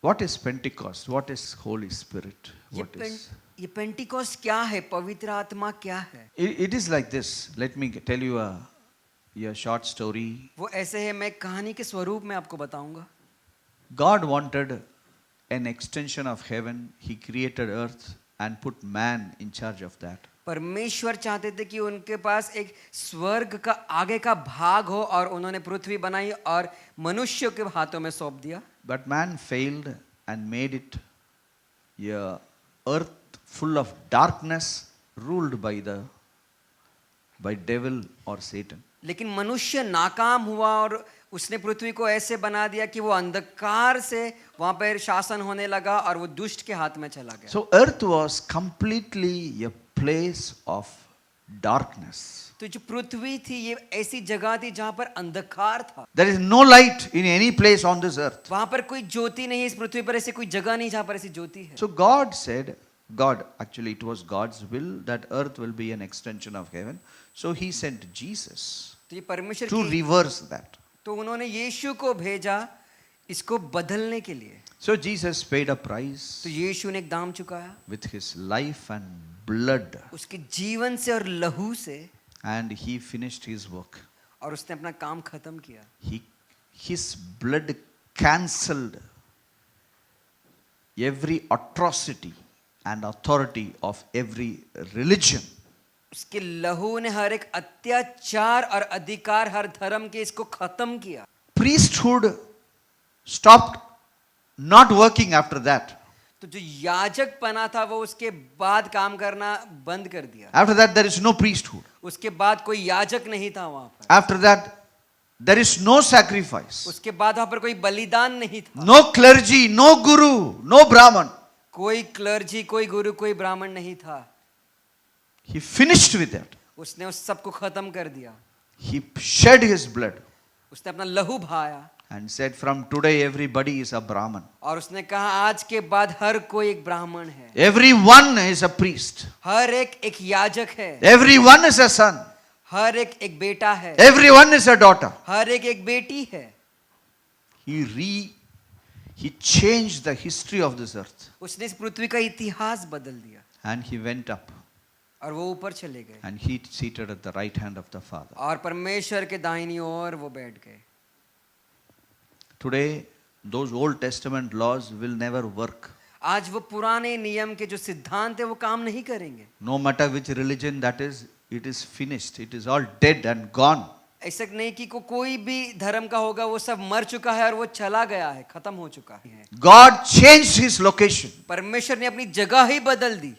What is Pentecost? What is Holy Spirit? What is? ये Pentecost क्या है? पवित्र आत्मा क्या है? It is like this. Let me tell you a short story. वो ऐसे है, मैं कहानी के स्वरूप में आपको बताऊंगा. God wanted an extension of heaven. He created earth and put man in charge of that. परमेश्वर चाहते थे कि उनके पास एक स्वर्ग का आगे का भाग हो और उन्होंने पृथ्वी बनाई और मनुष्य के हाथों में सौंप दिया. But man failed and made it a earth full of darkness ruled by devil or Satan. लेकिन मनुष्य नाकाम हुआ और उसने पृथ्वी को ऐसे बना दिया कि वो अंधकार से वहां पर शासन होने लगा और वो दुष्ट के हाथ में चला गया. So earth was completely a place of darkness. तो जो पृथ्वी थी ये ऐसी जगह थी जहां पर अंधकार था. There is no light in any place on this earth. वहां पर कोई ज्योति नहीं है. इस पृथ्वी पर ऐसी कोई जगह नहीं जहां पर ऐसी ज्योति है. So God said, actually it was God's will that earth will be an extension of heaven. So he sent Jesus तो ये परमेश्वर to की, reverse that. तो उन्होंने यीशु को भेजा इसको बदलने के लिए. So Jesus paid a price तो यीशु ने एक दाम चुकाया with his life and blood, उसके जीवन से और लहू से, and he finished his work. और उसने अपना काम खत्म किया. His blood cancelled every atrocity and authority of every religion. उसके लहू ने हर एक अत्याचार और अधिकार हर धर्म के इसको खत्म किया. Priesthood stopped not working after that. तो जो याजक पना था वो उसके बाद काम करना बंद कर दिया. After that there is no priesthood. उसके बाद कोई याजक नहीं था वहां पर. After that there is no sacrifice. उसके बाद वहां पर कोई बलिदान नहीं था. No clergy, no guru, no brahman. कोई क्लर्जी, कोई गुरु, कोई ब्राह्मण नहीं था. He finished with that. उसने उस सब को खत्म कर दिया. He shed his blood उसने अपना लहू बहाया and said, from today everybody is a brahman. और उसने कहा आज के बाद हर कोई एक ब्राह्मण है. Everyone is a priest. हर एक याजक है. Everyone is a son. हर एक बेटा है. Everyone is a daughter. हर एक बेटी है. He changed the history of this earth. उसने इस पृथ्वी का इतिहास बदल दिया. And he went up और वो ऊपर चले गए. and he seated at the right hand of the Father. और परमेश्वर के दाहिनी ओर वो बैठ गए. Today, those Old Testament laws will never work. आज वो पुराने नियम के जो सिद्धांत है वो काम नहीं करेंगे. No matter which religion that is, it is finished. It is all dead and gone. ऐसा नहीं कि कोई भी धर्म का होगा वो सब मर चुका है और वो चला गया है, खत्म हो चुका है. God changed his location. परमेश्वर ने अपनी जगह ही बदल दी.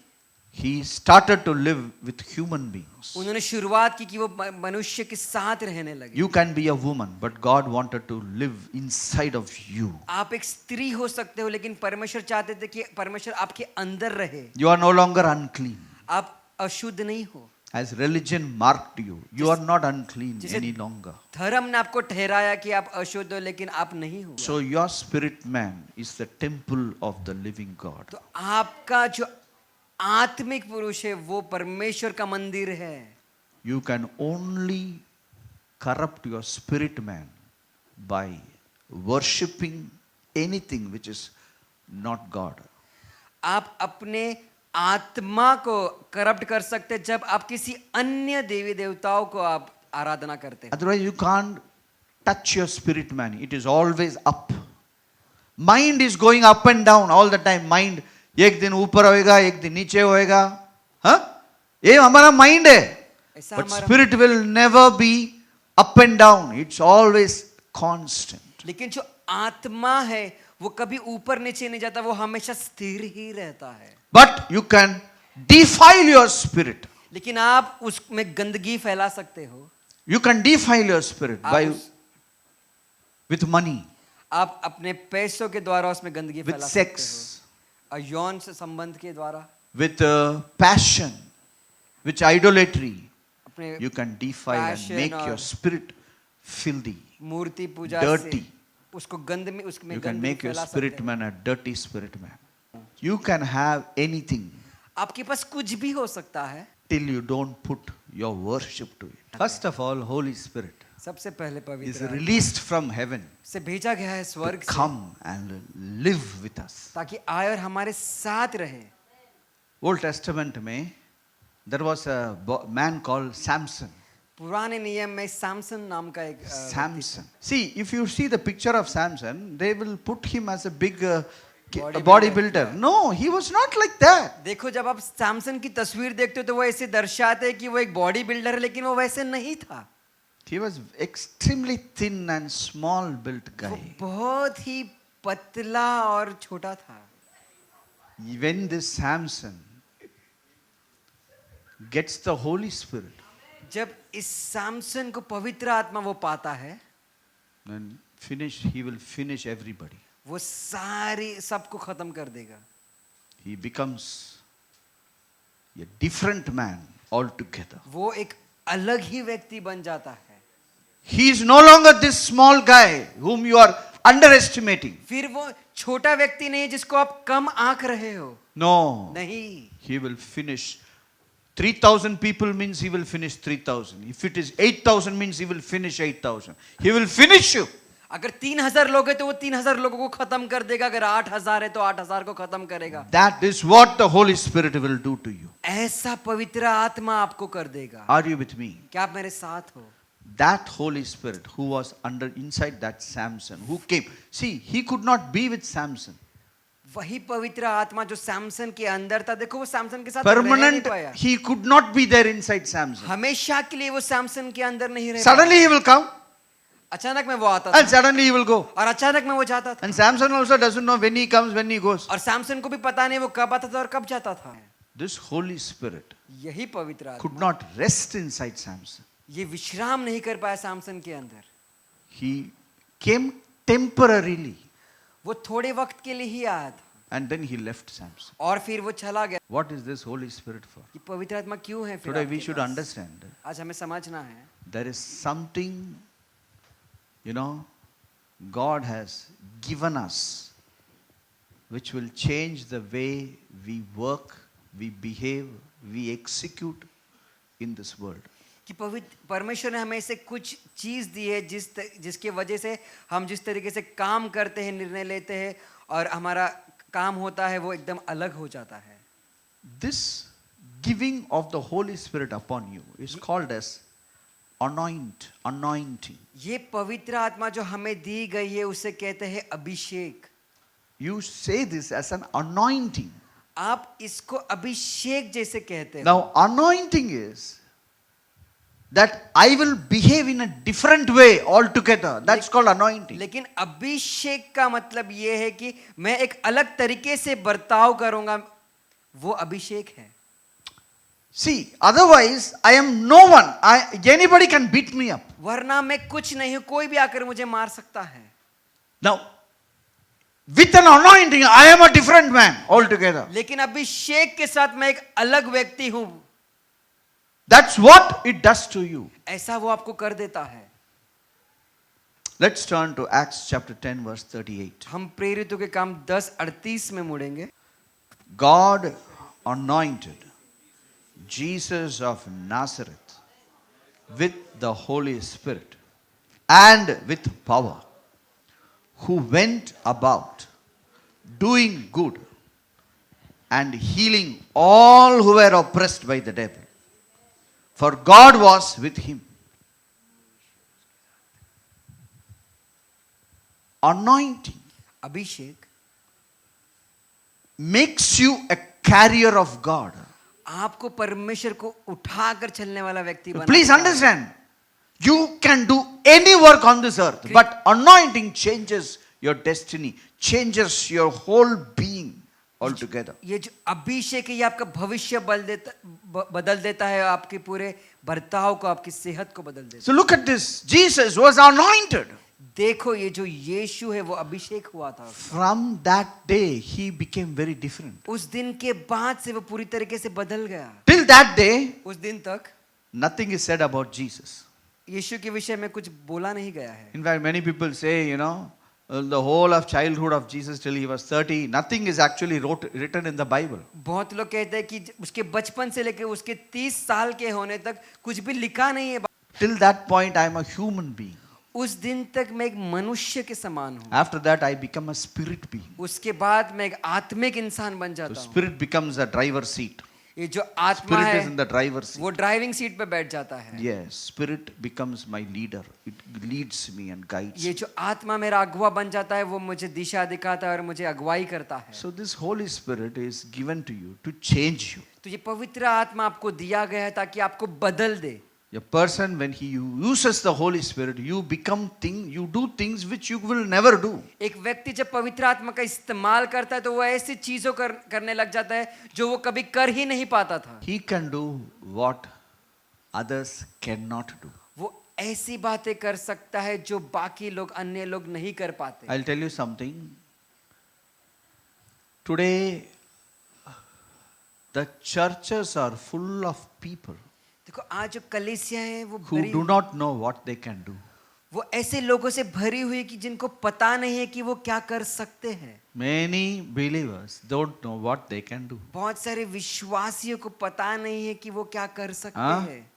He started to live with human beings. उन्होंने शुरुआत की कि वो मनुष्य के साथ रहने लगे. You can be a woman, but God wanted to live inside of you. आप एक स्त्री हो सकते हो लेकिन परमेश्वर चाहते थे कि परमेश्वर आपके अंदर रहे. You are no longer unclean. आप अशुद्ध नहीं हो. As religion marked you, you are not unclean any longer. धर्म ने आपको ठहराया कि आप अशुद्ध हो लेकिन आप नहीं हो. So your spirit man is the temple of the living God. तो आपका जो आत्मिक पुरुष है वो परमेश्वर का मंदिर है. You can only corrupt your spirit man by worshipping anything which is not God. आप अपने आत्मा को करप्ट कर सकते जब आप किसी अन्य देवी देवताओं को आप आराधना करते हैं. Otherwise you can't touch your spirit man. It is always up. Mind is going up and down all the time. Mind एक दिन ऊपर होएगा, एक दिन नीचे होएगा. हाँ, ये हमारा माइंड है. But spirit will never be up and down. It's always constant. लेकिन जो आत्मा है वो कभी ऊपर नीचे नहीं जाता, वो हमेशा स्थिर ही रहता है. But you can defile your spirit. लेकिन आप उसमें गंदगी फैला सकते हो. You can defile your spirit with money, आप अपने पैसों के द्वारा उसमें गंदगी with फैला सकते sex, हो. यौन से संबंध के द्वारा, with passion, with idolatry. अपने You can defile and passion make और your spirit filthy, Murthy Puja dirty. से उसको गंद में उसमें You can गंदगी make your फैला spirit सकते हो. man a dirty spirit man. You can have anything आपके पास कुछ भी हो सकता है till you don't put your worship to it. First of all, Holy Spirit. सबसे पहले is पवित्र आत्मा released from heaven से भेजा गया है to स्वर्ग से, come and live with us. ताकि आए और हमारे साथ रहे। Old Testament में there was a man called Samson. पुराने नियम में सैमसन नाम का एक Samson. See, if you see the picture of Samson, they will put him as a big Bodybuilder. bodybuilder. No, he was not like that. देखो, जब आप सैमसन की तस्वीर देखते हो तो वो ऐसे दर्शाते हैं कि वो एक बॉडी बिल्डर है, लेकिन वो वैसे नहीं था। He was extremely thin and small built वो guy. बहुत ही पतला और छोटा था। When this Samson gets the Holy Spirit, जब इस सैमसन को पवित्र आत्मा वो पाता है, then he will finish everybody. वो सारी सबको खत्म कर देगा। He becomes a different man altogether. वो एक अलग ही व्यक्ति बन जाता है। He is no longer this small guy whom you are underestimating. फिर वो छोटा व्यक्ति नहीं जिसको आप कम आंक रहे हो। No. नहीं, He will finish. 3,000 people means he will finish 3,000. If it is 8,000 means he will finish 8,000. He will finish you. अगर 3,000 लोग हैं तो वो 3,000 लोगों को खत्म कर देगा। अगर 8,000 है तो 8,000 को खत्म करेगा। That is what the Holy Spirit will do to you. ऐसा पवित्र आत्मा आपको कर देगा। Are you with me? क्या आप मेरे साथ हो? That Holy Spirit who was inside that Samson, who came. See, he could not be with Samson. वही पवित्र आत्मा जो सैमसन के अंदर था, देखो वो सैमसन के साथ रह नहीं Permanent, पाया। he could not be there inside Samson. हमेशा के लिए वो सैमसन के अंदर नहीं रह Suddenly he will come पाया। अचानक में वो आता and था suddenly he will go. और अचानक में वो जाता था। And Samson also doesn't know when he comes, when he goes. और सैमसन को भी पता नहीं वो कब आता था और कब जाता था। This Holy Spirit यही पवित्र could आत्मा not rest inside Samson. ये विश्राम नहीं कर पाया सैमसन के अंदर। He came temporarily वो थोड़े वक्त के लिए ही आया था and then he left Samson. और फिर वो चला गया। What is this Holy Spirit for? ये पवित्र आत्मा क्यों है फिर Today we आपके should पास? understand आज हमें समझना है there is something, God has given us which will change the way we work, we behave, we execute in this world. कि पवित्र परमेश्वर ने हमें ऐसे कुछ चीज दी है जिसके वजह से हम जिस तरीके से काम करते हैं, निर्णय लेते हैं और हमारा काम होता है वो एकदम अलग हो जाता है। This giving of the Holy Spirit upon you is called as anointing. ये पवित्र आत्मा जो हमें दी गई है उसे कहते हैं अभिषेक। You say this as an anointing. आप इसको अभिषेक जैसे कहते हैं। Now anointing is that I will behave in a different way altogether. That's called anointing. लेकिन अभिषेक का मतलब ये है कि मैं एक अलग तरीके से बर्ताव करूंगा, वो अभिषेक है। See, otherwise I am no one. Anybody can beat me up. वरना मैं कुछ नहीं हूं, कोई भी आकर मुझे मार सकता है। Now, with an anointing, I am a different man altogether. लेकिन अभिषेक के साथ मैं एक अलग व्यक्ति हूं। That's what it does to you. ऐसा वो आपको कर देता है। Let's turn to Acts chapter 10 verse 38. हम प्रेरितों के काम 10:38 में मुड़ेंगे। God anointed Jesus of Nazareth with the Holy Spirit and with power, who went about doing good and healing all who were oppressed by the devil, for God was with him. Anointing Abhishek makes you a carrier of God. आपको परमेश्वर को उठाकर चलने वाला व्यक्ति बनाता Please है। understand, you can do any work on this earth, but anointing changes your destiny, changes your whole being altogether. ये जो अभिषेक है ये आपका भविष्य बदल देता है, आपके पूरे बर्ताव को, आपकी सेहत को बदल देता है। So look at this. Jesus was anointed. देखो ये जो यीशु है वो अभिषेक हुआ था। From that day, he became very different. उस दिन के बाद से वो पूरी तरीके से बदल गया। Till that day, उस दिन तक nothing is said about Jesus. यीशु के विषय में कुछ बोला नहीं गया है। In fact, many people say, the whole of childhood of Jesus till he was 30, nothing is actually written in the Bible. बहुत लोग कहते हैं कि उसके बचपन से लेकर उसके 30 साल के होने तक कुछ भी लिखा नहीं है। Till that point, I am a human being. उस दिन तक मैं एक मनुष्य के समान हूँ। After that, I become a spirit being. उसके बाद मैं एक आत्मिक इंसान बन So जाता हूँ। spirit becomes a driver's seat. ये जो आत्मा Spirit is in है the driver's seat. वो ड्राइविंग सीट पे बैठ जाता है। Yes, spirit becomes my leader. It leads me and guides ये me. जो आत्मा मेरा अगुवा बन जाता है वो मुझे दिशा दिखाता है और मुझे अगुवाई करता है। So this Holy Spirit is given to you to change you. तो ये पवित्र आत्मा आपको दिया गया है ताकि आपको बदल दे। A person, when he uses the Holy Spirit, you do things which you will never do. एक व्यक्ति जब पवित्र आत्मा का इस्तेमाल करता है तो वो ऐसी चीजों करने लग जाता है जो वो कभी कर ही नहीं पाता था। He can do what others cannot do. वो ऐसी बातें कर सकता है जो बाकी लोग अन्य लोग नहीं कर पाते। I'll tell you something. Today, the churches are full of people देखो आज जो कलीसिया है वो who भरी do not know what they can do. वो ऐसे लोगों से भरी हुई कि जिनको पता नहीं है कि वो क्या कर सकते हैं। Many believers don't know what they can do. बहुत सारे विश्वासियों को पता नहीं है कि वो क्या कर सकते हाँ? हैं।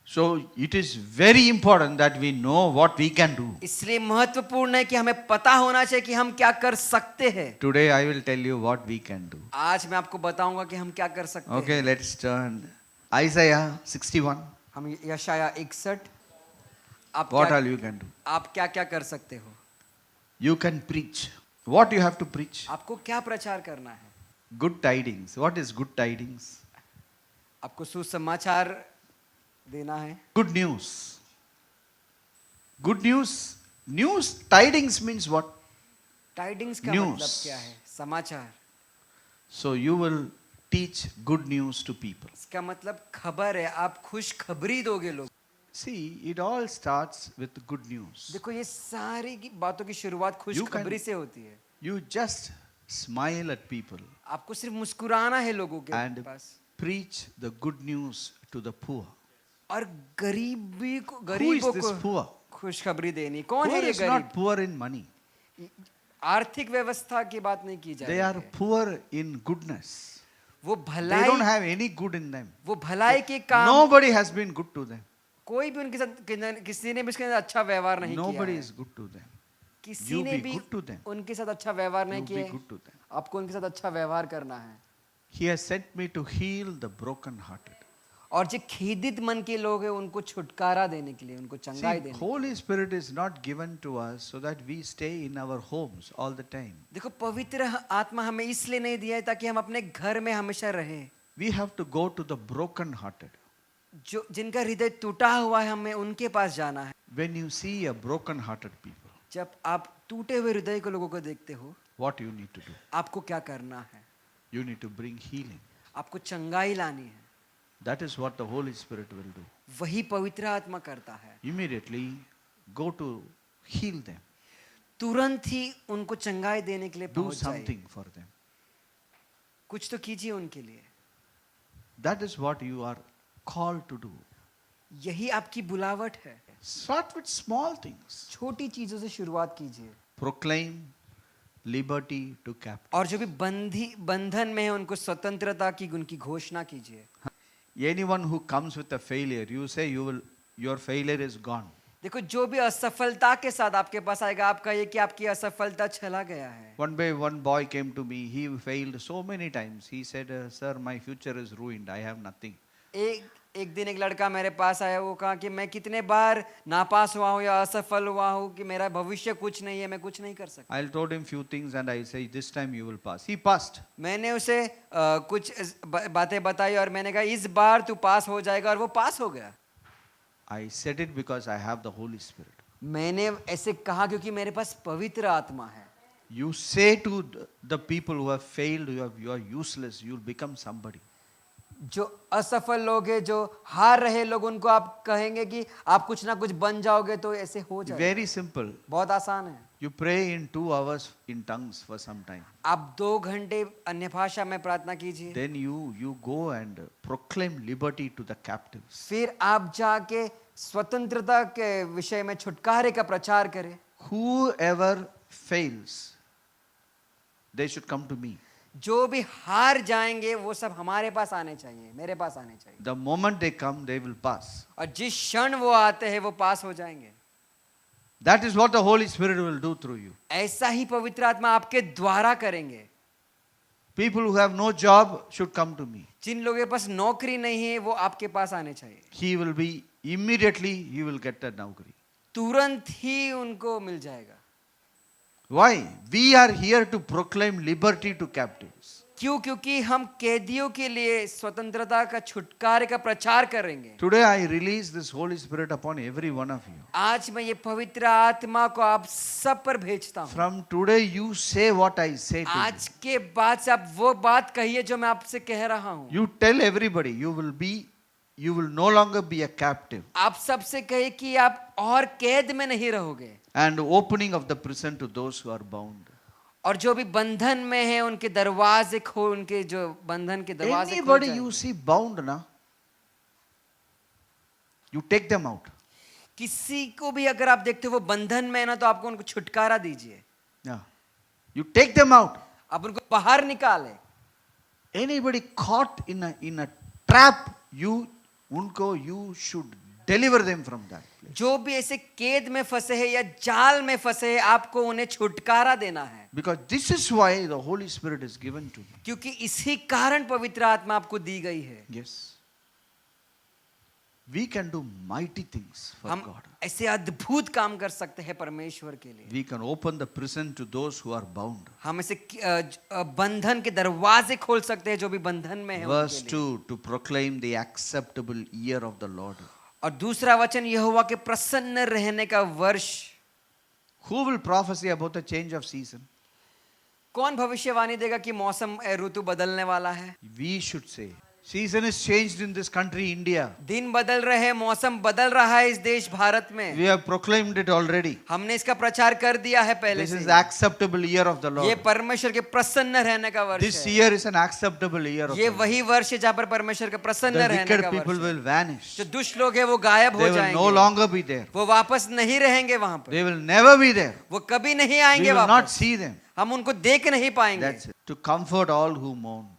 So it is very important that we know what we can do. इसलिए महत्वपूर्ण है कि हमें पता होना चाहिए कि हम क्या कर सकते हैं। Today I will tell you what we can do. आज मैं आपको बताऊंगा कि हम क्या कर सकते हैं। Okay, let's turn Isaiah 61. हम यशाया 61 आप What क्या, all you can do? आप क्या क्या कर सकते हो? You can preach. What you have to preach? आपको क्या प्रचार करना है? Good tidings. What is good tidings? आपको सुसमाचार देना है। Good news. Good news. News, tidings means what? Tidings का News. मतलब क्या है? समाचार। So you will teach good news to people. इसका मतलब खबर है, आप खुश खबरी दोगे लोग। See, it all starts with good news. देखो ये सारी की बातों की शुरुआत खुश You can- खबरी से होती है। You just smile at people आपको सिर्फ मुस्कुराना है लोगों के and pass preach the good news to the poor. और गरीबी को Who is गरीबों this को poor? खुशखबरी देनी। कौन Poor है ये is गरीब? not poor in money. आर्थिक व्यवस्था की बात नहीं की जा They रही are है। poor in goodness. वो They don't भलाई have any good in them. वो भलाई के काम Nobody has been good to them. कोई भी उनके साथ किसी ने भी उसके साथ अच्छा व्यवहार नहीं किया Nobody है। is good to them. किसी You ने be भी good to them. उनके साथ अच्छा व्यवहार नहीं You किया be है। good to them. आपको उनके साथ अच्छा व्यवहार करना है। He has sent me to heal the broken-hearted. और जो खेदित मन के लोग हैं उनको छुटकारा देने के लिए, उनको चंगाई See, देने के लिए। Holy Spirit is not given to us so that we stay in our homes all the time. देखो पवित्र आत्मा हमें इसलिए नहीं दिया है ताकि हम अपने घर में हमेशा रहे। We have to go to the broken-hearted. जो जिनका हृदय टूटा हुआ है हमें उनके पास जाना है। When you see a broken-hearted people, जब आप टूटे हुए हृदय के लोगों को देखते हो, what you need to do? आपको क्या करना है? You need to bring healing. आपको चंगाई लानी है। That is what the Holy Spirit will do. वही पवित्र आत्मा करता है। Immediately go to heal them. तुरंत ही उनको चंगाई देने के लिए Do पहुंच जाइए। something for them. कुछ तो कीजिए उनके लिए। That is what you are called to do. यही आपकी बुलावट है। Start with small things. छोटी चीजों से शुरुआत कीजिए। Proclaim liberty to captives. और जो भी बंधन में है उनको स्वतंत्रता की उनकी घोषणा कीजिए। Anyone who comes with a failure, you say your failure is gone. देखो जो भी असफलता के साथ आपके पास आएगा आप कहिए कि आपकी असफलता चला गया है। One boy came to me. He failed so many times. He said, "Sir, my future is ruined. I have nothing." एक दिन एक लड़का मेरे पास आया, वो कहा कि मैं कितने बार नापास हुआ हूँ या असफल हुआ हूँ कि मेरा भविष्य कुछ नहीं है, मैं कुछ नहीं कर सकता। I told him few things and I say, "This time you will pass." He passed. मैंने उसे कुछ बातें बताई और मैंने कहा इस बार तू पास हो जाएगा, और वो पास हो गया। I said it because I have the Holy Spirit. मैंने ऐसे कहा क्योंकि मेरे पास पवित्र आत्मा है। You say to the people who have failed, you are useless. You will become somebody. जो असफल लोग हैं, जो हार रहे लोग, उनको आप कहेंगे कि आप कुछ ना कुछ बन जाओगे, तो ऐसे हो जाएगा। Very simple. बहुत आसान है। You pray in 2 hours in tongues for some time. आप 2 घंटे अन्य भाषा में प्रार्थना कीजिए। Then you go and proclaim liberty to the captives. फिर आप जाके स्वतंत्रता के विषय में छुटकारे का प्रचार करें। Whoever fails, they should come to me. जो भी हार जाएंगे वो सब हमारे पास आने चाहिए, मेरे पास आने चाहिए। The moment they come, they will pass. और जिस क्षण वो आते हैं वो पास हो जाएंगे। That is what the Holy Spirit will do through you. ऐसा ही पवित्र आत्मा आपके द्वारा करेंगे। People who have no job should come to me. जिन लोगों के पास नौकरी नहीं है वो आपके पास आने चाहिए। He will be immediately, he will get a naukri. तुरंत ही उनको मिल जाएगा। Why? We are here to proclaim liberty to captives. क्यों? क्योंकि हम कैदियों के लिए स्वतंत्रता का, छुटकारे का प्रचार करेंगे। Today I release this Holy Spirit upon every one of you. आज मैं ये पवित्र आत्मा को आप सब पर भेजता हूँ। From today you say what I say to you. आज के बाद से आप वो बात कहिए जो मैं आपसे कह रहा हूँ। You tell everybody you will no longer be a captive. आप सबसे कहिए कि आप और कैद में नहीं रहोगे। And opening of the prison to those who are bound. और जो भी बंधन में है उनके दरवाजे खोल, उनके जो बंधन के दरवाजे खोल Anybody जाएंगे। you see bound na, you take them out. किसी को भी अगर आप देखते हो वो बंधन में है ना, तो आपको उनको छुटकारा दीजिए। Yeah. You take them out. आप उनको बाहर निकाले। Anybody caught in a trap, you should deliver them from that place. जो भी ऐसे कैद में फंसे हैं या जाल में फंसे हैं, आपको उन्हें छुटकारा देना है। Because this is why the Holy Spirit is given to me. क्योंकि इसी कारण पवित्र आत्मा आपको दी गई है। Yes. We can do mighty things for हम God. ऐसे अद्भुत काम कर सकते हैं परमेश्वर के लिए। We can open the prison to those who are bound. हम ऐसे बंधन के दरवाजे खोल सकते हैं जो भी बंधन में है Verse उनके लिए। 2, to proclaim the acceptable year of the Lord. और दूसरा वचन यहोवा के प्रसन्न रहने का वर्ष। Who will prophesy about the change of season? कौन भविष्यवाणी देगा कि मौसम ऋतु बदलने वाला है? We should say. Season is changed in this country, India. दिन बदल रहे हैं, मौसम बदल रहा है इस देश भारत में। We have proclaimed it already. हमने इसका प्रचार कर दिया है पहले This से। is the acceptable year of the ये Lord. परमेश्वर के प्रसन्न रहने का वर्ष This है। year is an acceptable year of ये the Lord. वही वर्ष है जहाँ पर परमेश्वर का प्रसन्न The रहने wicked का people वर्ष है। will vanish. जो दुष्ट लोग हैं वो गायब They हो will no जाएंगे। longer be there. वो वापस नहीं रहेंगे वहां पर। They will never be there. वो कभी नहीं We आएंगे will not वापस। see them. हम उनको देख नहीं पाएंगे। That's it. To comfort all who mourn.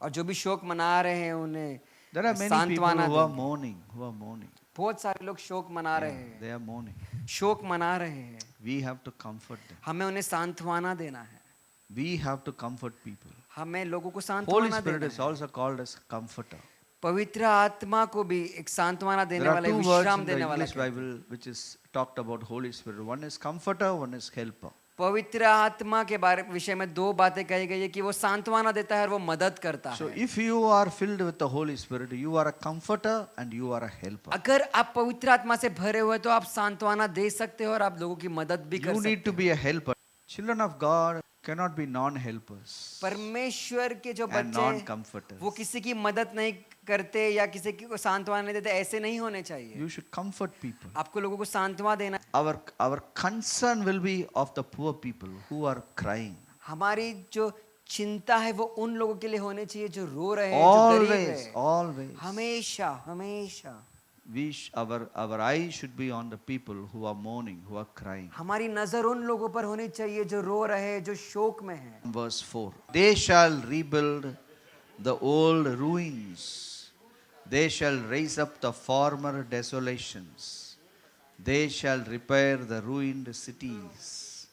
और जो भी शोक मना रहे हैं उन्हें There are many people सांत्वना who are देंगे। mourning. बहुत सारे लोग शोक मना रहे हैं, They are mourning. शोक मना रहे हैं। We have to comfort them. हमें उन्हें सांत्वना देना है। We have to comfort people. हमें लोगों को Holy सांत्वना Spirit देना is है। also called as comforter. पवित्र आत्मा को भी एक सांत्वना देने There are वाला, two words विश्राम in the देने वाला English कहते हैं। Bible which is talked about Holy Spirit. One is comforter, one is helper. पवित्र आत्मा के बारे विषय में दो बातें कही गई है कि वो सांत्वना देता है और वो मदद करता So है। if you are filled with the Holy Spirit, you are a comforter and you are a helper. अगर आप पवित्र आत्मा से भरे हुए तो आप सांत्वना दे सकते हो और आप लोगों की मदद भी कर You सकते need to be a helper. Children of God cannot be non-helpers परमेश्वर के जो and बच्चे हैं, non-comforters. वो किसी की मदद नहीं करते या किसी को सांत्वना नहीं देते, ऐसे नहीं होने चाहिए। You should comfort people. आपको लोगों को सांत्वना देना। Our concern will be of the poor people who are crying. हमारी जो चिंता है वो उन लोगों के लिए होनी चाहिए जो रो रहे हैं, जो गरीब Always, हैं। always. हमेशा हमेशा Our eyes should be on the people who are mourning, who are crying. हमारी नजर उन लोगों पर होनी चाहिए जो रो रहे हैं, जो शोक में हैं। Verse 4. They shall rebuild the old ruins. They shall raise up the former desolations. They shall repair the ruined cities,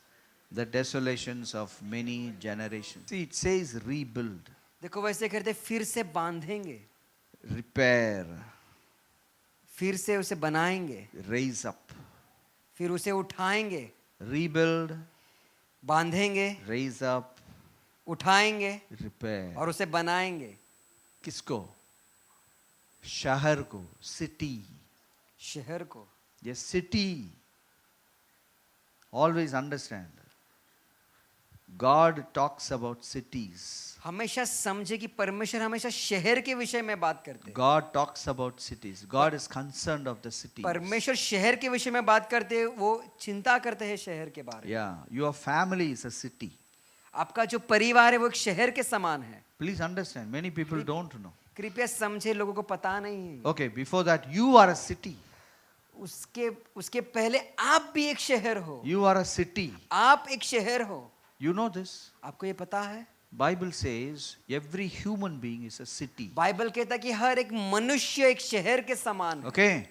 the desolations of many generations. See, it says rebuild, देखो वैसे करते फिर से बांधेंगे, repair, फिर से उसे बनाएंगे, raise up. फिर उसे उठाएंगे, Rebuild, बांधेंगे, raise up, उठाएंगे repair. और उसे बनाएंगे। किसको? शहर को, city. शहर को। Yes, city. Always understand. God talks about cities. हमेशा समझे कि परमेश्वर हमेशा शहर के विषय में बात करते हैं। God talks about cities. God is concerned of the cities. परमेश्वर शहर के विषय में बात करते हैं, वो चिंता करते हैं शहर के बारे में। Yeah, your family is a city. आपका जो परिवार है वो एक शहर के समान है। Please understand. Many people don't know. कृपया समझे, लोगों को पता नहीं है। Okay, before that, you are a city. उसके पहले आप भी एक शहर हो। You are a city. आप एक शहर हो। You know this. आपको ये पता है? Bible says every human being is a city. Bible कहता है कि हर एक मनुष्य एक शहर के समान है, Okay?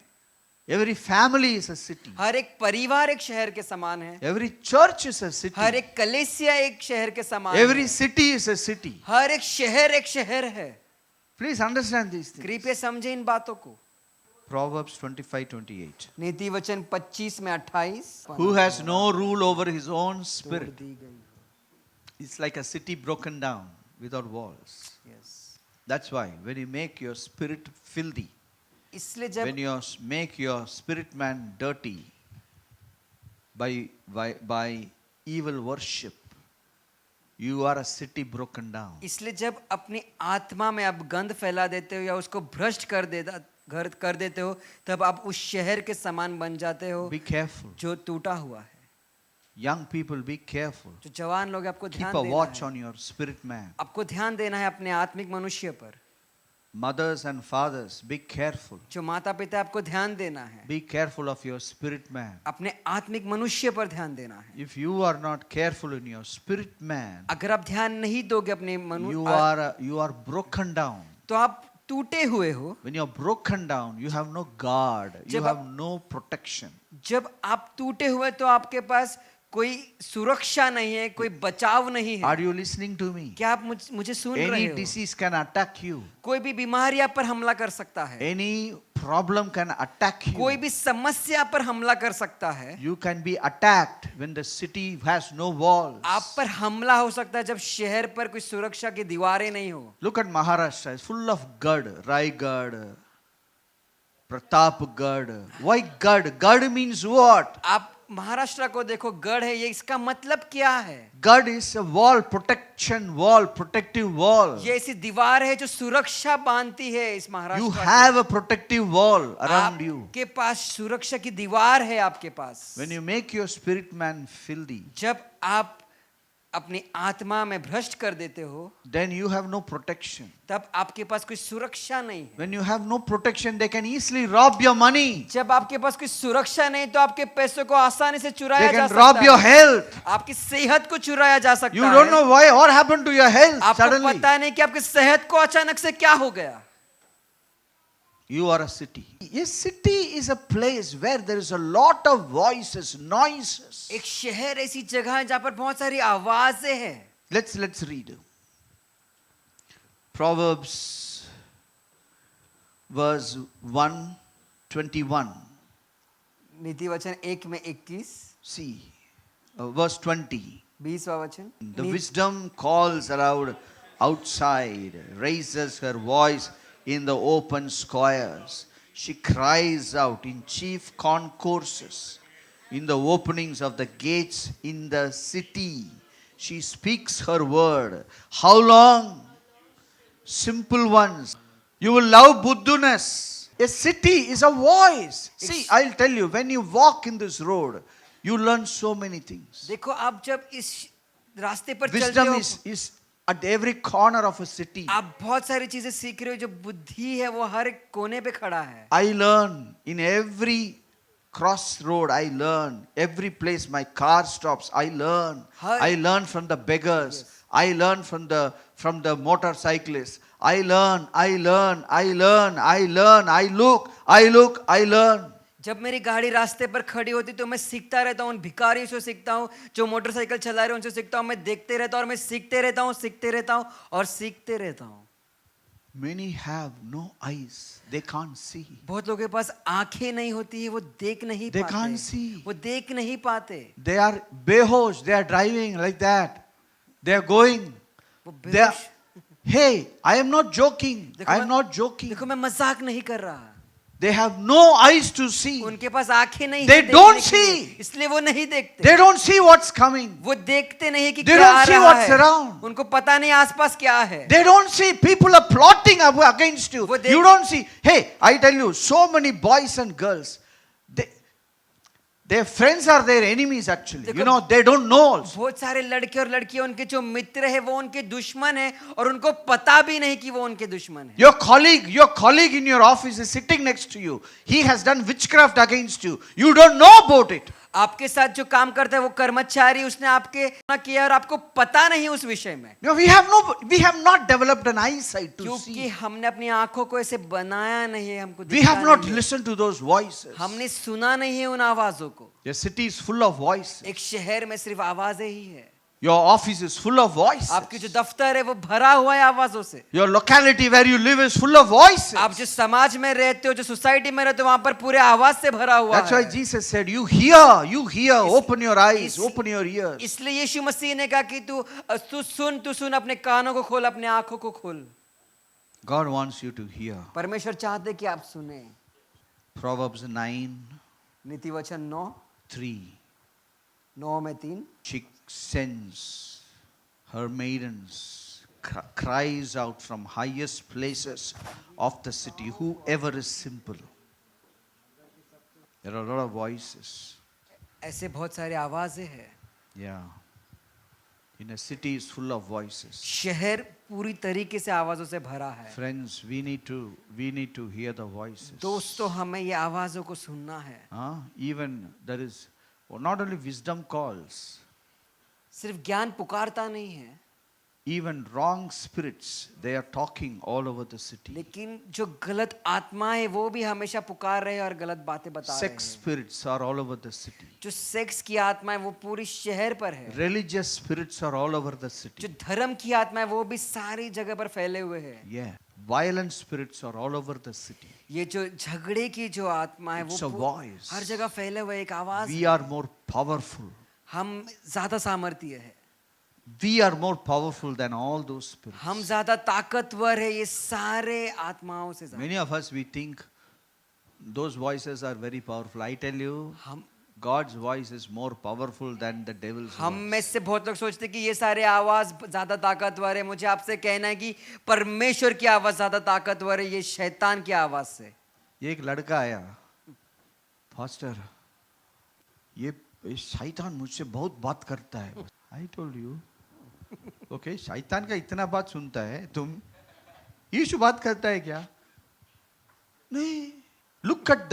Every family is a city. हर एक परिवार एक शहर के समान है, Every church is a city. हर एक कलीसिया एक शहर के समान Every है, city is a city. हर एक शहर है. Please understand these things. कृपया समझे इन बातों को. Proverbs 25:28. नीति वचन 25 में 28. Who has no rule over his own तोड़ spirit? दी गई. It's like a city broken down without walls. Yes. That's why when you make your spirit filthy, इसलिए जब when you make your spirit man dirty by evil worship, you are a city broken down. इसलिए जब अपनी आत्मा में आप गंध फैला देते हो या उसको भ्रष्ट कर देते हो, तब आप उस शहर के समान बन जाते हो Be careful. जो टूटा हुआ है. Young people, be careful. जो जवान लोग हैं, आपको Keep ध्यान a देना watch है. on your spirit man. आपको ध्यान देना है अपने आत्मिक मनुष्य पर. Mothers and fathers, be careful. जो माता पिता, आपको ध्यान देना है. Be careful of your spirit man. अपने आत्मिक मनुष्य पर ध्यान देना है. If you are not careful in your spirit man, अगर आप ध्यान नहीं दोगे अपने you are broken down. तो आप टूटे हुए हो. When you are broken down, you have no guard, you जब have no protection. जब आप टूटे हुए तो आपके पास कोई सुरक्षा नहीं है, कोई बचाव नहीं है. Are you listening to me? क्या आप मुझे सुन रहे Any हो? disease can attack you. कोई भी बीमारी आप पर हमला कर सकता है. Any problem can attack कोई you. भी समस्या पर हमला कर सकता है. You can be attacked when the city has no walls. आप पर हमला हो सकता है जब शहर पर कोई सुरक्षा की दीवारें नहीं हो. Look at Maharashtra, it's full of Gad, Raigad, Pratapgarh. Why Gad? Gad means what? आप महाराष्ट्र को देखो, गढ़ है, ये इसका मतलब क्या है? Gad is a wall, protection wall, protective wall. ये ऐसी दीवार है जो सुरक्षा बांधती है इस You महाराष्ट्र को. have a protective wall around you. आपके पास सुरक्षा की दीवार है आपके पास. When you make your spirit man filthy, जब आप अपनी आत्मा में भ्रष्ट कर देते हो, then you have no protection. तब आपके पास कोई सुरक्षा नहीं है. When you have no protection, they can easily rob your money. जब आपके पास कोई सुरक्षा नहीं तो आपके पैसों को आसानी से They चुराया जा can rob सकता your है. health. आपकी सेहत को चुराया जा सकता You है. don't know why, what happened to your health आपको suddenly. पता नहीं कि आपकी सेहत को अचानक से क्या हो गया. You are a city. A city is a place where there is a lot of voices, noises. एक शहर ऐसी जगह है जहाँ पर बहुत सारी आवाजें हैं. Let's read. Proverbs verse 1:21. नीति वचन 1 में 21. See, verse 20. 20वां वचन. The wisdom calls aloud outside, raises her voice in the open squares. She cries out in chief concourses, in the openings of the gates in the city. She speaks her word. How long? Simple ones. You will love buddhiness. A city is a voice. See, I'll tell you, when you walk in this road, you learn so many things. देखो, आप जब इस रास्ते पर चलते Wisdom हो, is at every corner of a city. आप बहुत सारी चीजें सीख रहे हो. जो बुद्धि है वो हर एक कोने पे खड़ा है. I learn in every crossroad. I learn every place my car stops. I learn. I learn from the beggars. I learn from the motorcyclists. I learn. I learn. जब मेरी गाड़ी रास्ते पर खड़ी होती तो मैं सीखता रहता हूँ. उन भिखारियों से सीखता हूँ जो मोटरसाइकिल चला रहे हैं, उनसे सीखता हूँ. मैं देखते रहता हूँ और मैं सीखते रहता हूँ. Many have no eyes. They can't see. बहुत लोगों के पास आंखें नहीं होती है, वो देख नहीं They पाते. can't see. वो देख नहीं पाते. They are behosh. They are driving like that. They are going. वो They are, बेहोश. hey, I am not joking. I am not joking. देखो, मैं मजाक नहीं कर रहा. They have no eyes to see. उनके पास आंखें नहीं They है don't देखने के लिए. see. इसलिए वो नहीं देखते. They don't see what's coming. वो देखते नहीं कि They क्या आ don't see रहा what's है. around. उनको पता नहीं आसपास क्या है. They don't see people are plotting against you. वो देख- You don't see. Hey, I tell you, so many boys and girls, their friends are their enemies actually. देखो- You know, they don't know also. बहुत सारे लड़के और लड़कियां, उनके जो मित्र है वो उनके दुश्मन है और उनको पता भी नहीं कि वो उनके दुश्मन है. Your colleague in your office is sitting next to you. He has done witchcraft against you. You don't know about it. आपके साथ जो काम करता है वो कर्मचारी, उसने आपके ना किया और आपको पता नहीं उस विषय में, No, we have not developed an eyesight to क्योंकि see. हमने अपनी आंखों को ऐसे बनाया नहीं है, हमको We दिखता have not नहीं है। listened to those voices. हमने सुना नहीं है उन आवाजों को। Your city is full of voices. एक शहर में सिर्फ आवाजें ही है, Your office is full of voices. आपकी जो दफ्तर है वो भरा हुआ है आवाजों से। Your locality where you live is full of voices. आप जो समाज में रहते हो, जो सोसाइटी में रहते हो, वहां पर पूरे आवाज से भरा हुआ That's why है। Jesus said, you hear, open your eyes, open your ears. इसलिए यीशु मसीह ने कहा कि तू सुन, अपने कानों को खोल, अपने आंखों को खोल। God wants you to hear. परमेश्वर चाहते कि आप सुने। Proverbs 9, नीति वचन 3. 9 में 3। She sends her maidens, cries out from highest places of the city, whoever is simple. There are a lot of voices. ऐसे बहुत सारे आवाजें हैं। Yeah. In a city is full of voices. शहर पूरी तरीके से आवाजों से भरा है। Friends, we need to hear the voices. दोस्तों, हमें ये आवाजों को सुनना है। Even there is not only wisdom calls, सिर्फ ज्ञान पुकारता नहीं है, even wrong spirits, they are talking all over the city. लेकिन जो गलत आत्माएं वो भी हमेशा पुकार रहे हैं और गलत बातें बता रहे Sex हैं। spirits are all over the city. जो सेक्स की आत्माएं वो पूरी शहर पर है। Religious spirits are all over the जो city. धर्म की आत्माएं वो भी सारी जगह पर फैले हुए हैं। Yeah. Violent spirits are all over the city. ये जो झगड़े की जो आत्मा है It's a वो voice. हर जगह फैले हुए एक आवाज We है। are more powerful. हम ज्यादा सामर्थ्य है, We are more powerful than all those spirits. हम ज्यादा ताकतवर है ये सारे आत्माओं से ज्यादा। Many of us, we think those voices are very powerful. I tell you, हम God's voice is more powerful than the devil's हम voice. में से बहुत लोग सोचते हैं कि ये सारे आवाज ज्यादा ताकतवर है। मुझे आपसे कहना है कि परमेश्वर की आवाज ज्यादा ताकतवर है ये शैतान की आवाज से। एक लड़का आया, फास्टर, ये शैतान मुझसे बहुत बात करता है। I told you, okay, शैतान का इतना बात सुनता है तुम, यीशु बात करता है क्या? नहीं। Look at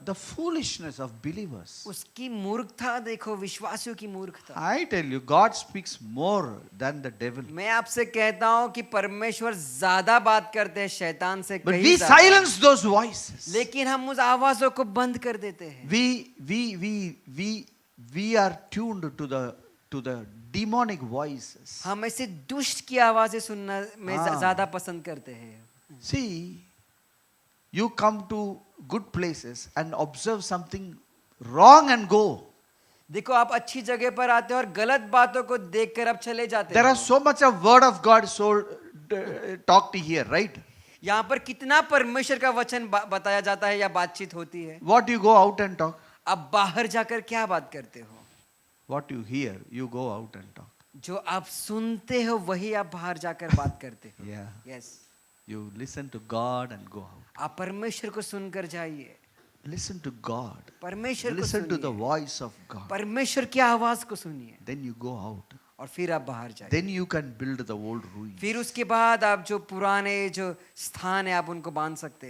the foolishness of believers. उसकी मूर्खता देखो, विश्वासियों की मूर्खता। I tell you, God speaks more than the devil. मैं आपसे कहता हूं कि परमेश्वर ज्यादा बात करते हैं शैतान से But कहीं we ज्यादा। silence those voices. लेकिन हम उस आवाजों को बंद कर देते हैं। We are tuned to the demonic voices. हम ऐसे दुष्ट की आवाजें सुनना में ज्यादा पसंद करते हैं। See, you come to good places and observe something wrong and go. देखो, आप अच्छी जगह पर आते हो और गलत बातों को देखकर आप चले जाते There हो। are so much of word of God talked here, right? यहाँ पर कितना परमेश्वर का वचन बताया जाता है या बातचीत होती है। What you go out and talk? आप बाहर जाकर क्या बात करते हो? What you hear, you go out and talk. जो आप सुनते हो वही आप बाहर जाकर बात करते हो। Yeah. Yes, You listen to God and go out. आप परमेश्वर को सुनकर जाइए। Listen to God. परमेश्वर को Listen to the सुनिए, voice of God. परमेश्वर की आवाज को सुनिए Then you go out. और फिर आप बाहर जाइए। Then you can build the old ruins. फिर उसके बाद आप जो पुराने जो स्थान है आप उनको बांध सकते हो।